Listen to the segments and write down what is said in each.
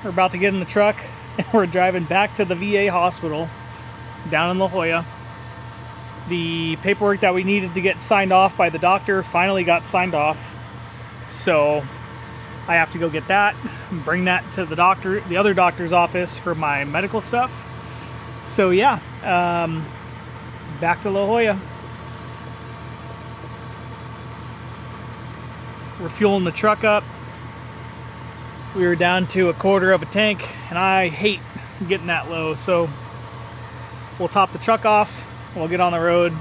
We're about to get in the truck and we're driving back to the VA hospital down in La Jolla. The paperwork that we needed to get signed off by the doctor finally got signed off. So I have to go get that and bring that to the doctor, the other doctor's office for my medical stuff. So yeah, back to La Jolla. We're fueling the truck up. We were down to a quarter of a tank and I hate getting that low. So we'll top the truck off, we'll get on the road,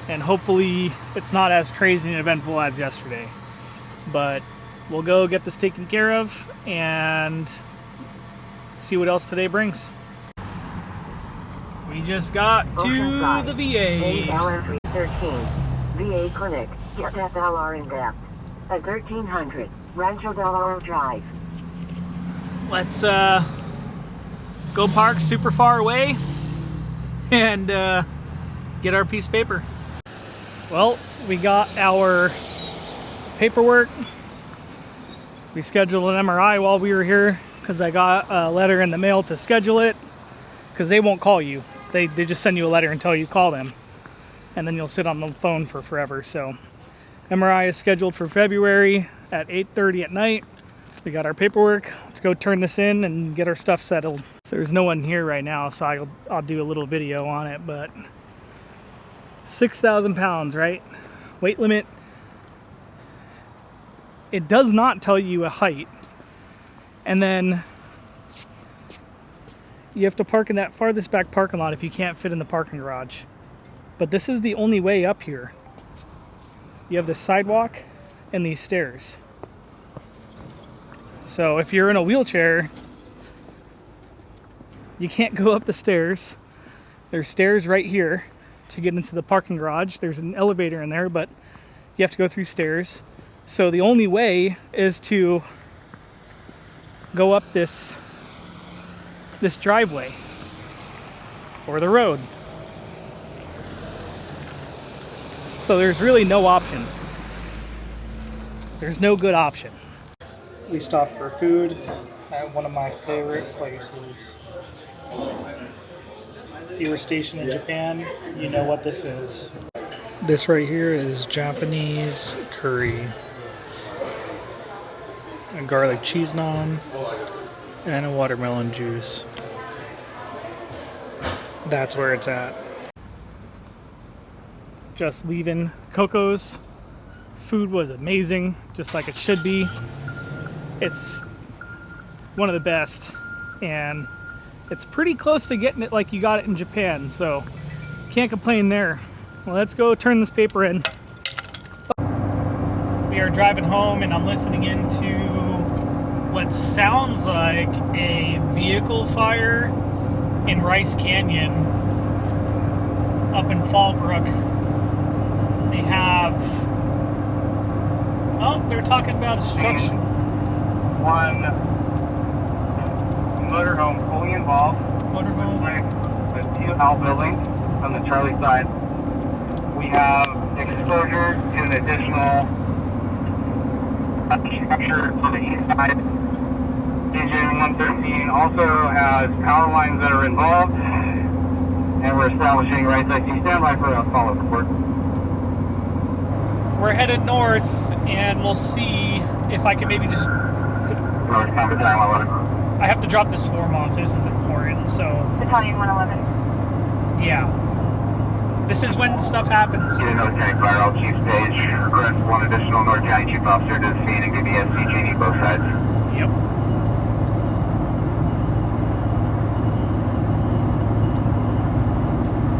and hopefully it's not as crazy and eventful as yesterday. But we'll go get this taken care of and see what else today brings. We just got to the VA. LR313, VA Clinic, get FLR in depth. At 1300, Rancho Del Oro Drive. Let's go park super far away and get our piece of paper. Well, we got our paperwork. We scheduled an MRI while we were here because I got a letter in the mail to schedule it, because they won't call you. They just send you a letter until you call them, and then you'll sit on the phone for forever. So MRI is scheduled for February at 8:30 at night. We got our paperwork. Let's go turn this in and get our stuff settled. So there's no one here right now, so I'll do a little video on it, but 6,000 pounds, right? Weight limit. It does not tell you a height. And then you have to park in that farthest back parking lot if you can't fit in the parking garage. But this is the only way up here. You have the sidewalk and these stairs. So if you're in a wheelchair, you can't go up the stairs. There's stairs right here to get into the parking garage. There's an elevator in there, but you have to go through stairs. So the only way is to go up this driveway or the road. So there's really no option. There's no good option. We stopped for food at one of my favorite places. If you were stationed in Japan, you know what this is. This right here is Japanese curry. A garlic cheese naan and a watermelon juice. That's where it's at. Just leaving Coco's. Food was amazing, just like it should be. It's one of the best, and it's pretty close to getting it like you got it in Japan, so can't complain there. Well, let's go turn this paper in. We are driving home and I'm listening into what sounds like a vehicle fire in Rice Canyon up in Fallbrook. They have, oh, they're talking about destruction. One motorhome fully involved. Motorhome. The two outbuildings on the Charlie side. We have exposure to an additional structure on the east side. DJ 113 also has power lines that are involved, and we're establishing right side. Stand by for a follow report. We're headed north, and we'll see if I can maybe just... I have to drop this form off. This is important, so... Battalion 111. Yeah. This is when stuff happens. North County Fire, all chief stage. Request one additional North County chief officer to the scene and give the SCGD both sides. Yep.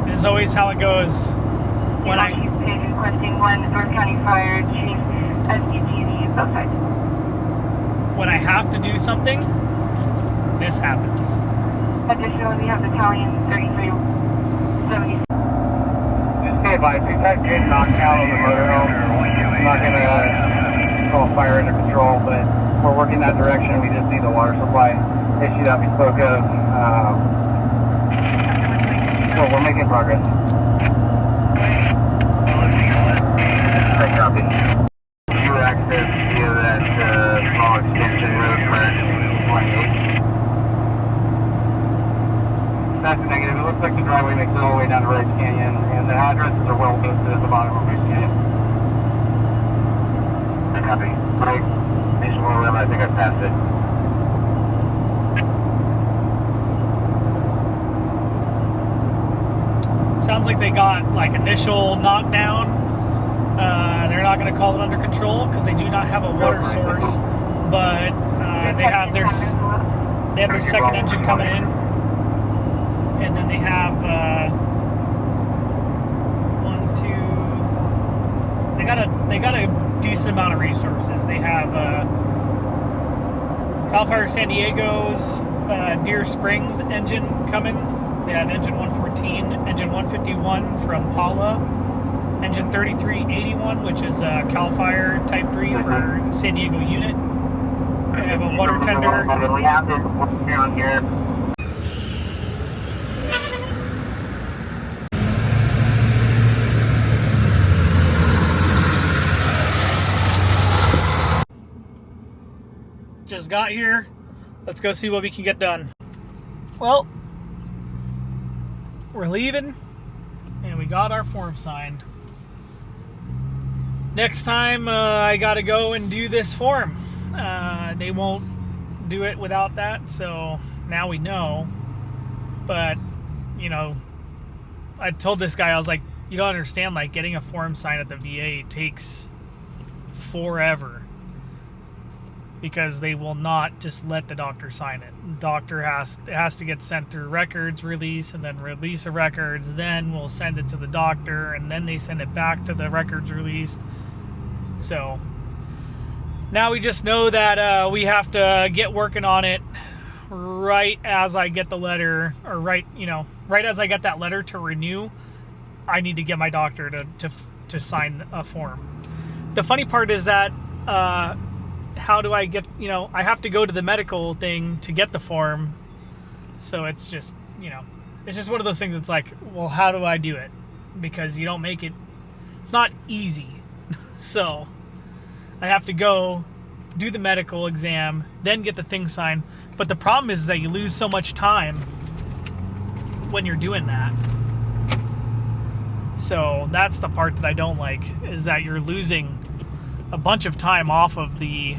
This is always how it goes. When I... Chief stage requesting one North County Fire, chief SCGD both sides. When I have to do something, this happens. Additionally, we have Battalion 3370. Just stay by. We've had good knockdown on the motorhome. I'm not going to call fire under control, but we're working that direction. We just need the water supply issue that we spoke of. So we're making progress. I copy. You access via that small extension road for 28. That's a negative. It looks like the driveway makes it all the way down to Rice Canyon, and the addresses are well posted at the bottom of Rice Canyon. I copy. Right. Station 111, I think I passed it. Sounds like they got like initial knockdown. They're not going to call it under control because they do not have a water source, but they have their second engine coming in, and then they have they got a decent amount of resources. They have Cal Fire San Diego's Deer Springs engine coming. They have engine 114, engine 151 from Paula, engine 3381, which is Cal Fire Type 3 for San Diego unit. They have a water tender. We have this down here. Just got here. Let's go see what we can get done. Well, we're leaving, and we got our form signed. Next time, I gotta go and do this form. They won't do it without that, so now we know. But, you know, I told this guy, I was like, you don't understand, like, getting a form signed at the VA takes forever. Because they will not just let the doctor sign it. The doctor has to get sent through records release, and then release of records, then we'll send it to the doctor, and then they send it back to the records released. So now we just know that we have to get working on it right as I get the letter, or right as I get that letter to renew. I need to get my doctor to sign a form. The funny part is that how do I get, I have to go to the medical thing to get the form. So it's just, it's just one of those things. It's like, well, how do I do it? Because you don't make it, it's not easy. So I have to go do the medical exam, then get the thing signed. But the problem is that you lose so much time when you're doing that. So that's the part that I don't like, is that you're losing a bunch of time off of the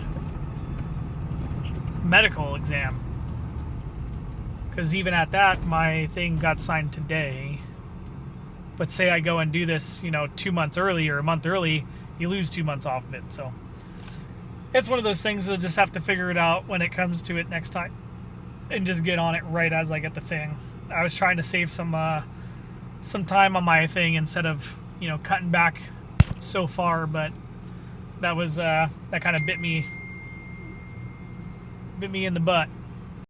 medical exam, because even at that, my thing got signed today. But say I go and do this 2 months early or a month early, you lose 2 months off of it. So it's one of those things. I'll just have to figure it out when it comes to it next time, and just get on it right as I get the thing. I was trying to save some time on my thing instead of cutting back so far, but that was that kind of bit me in the butt.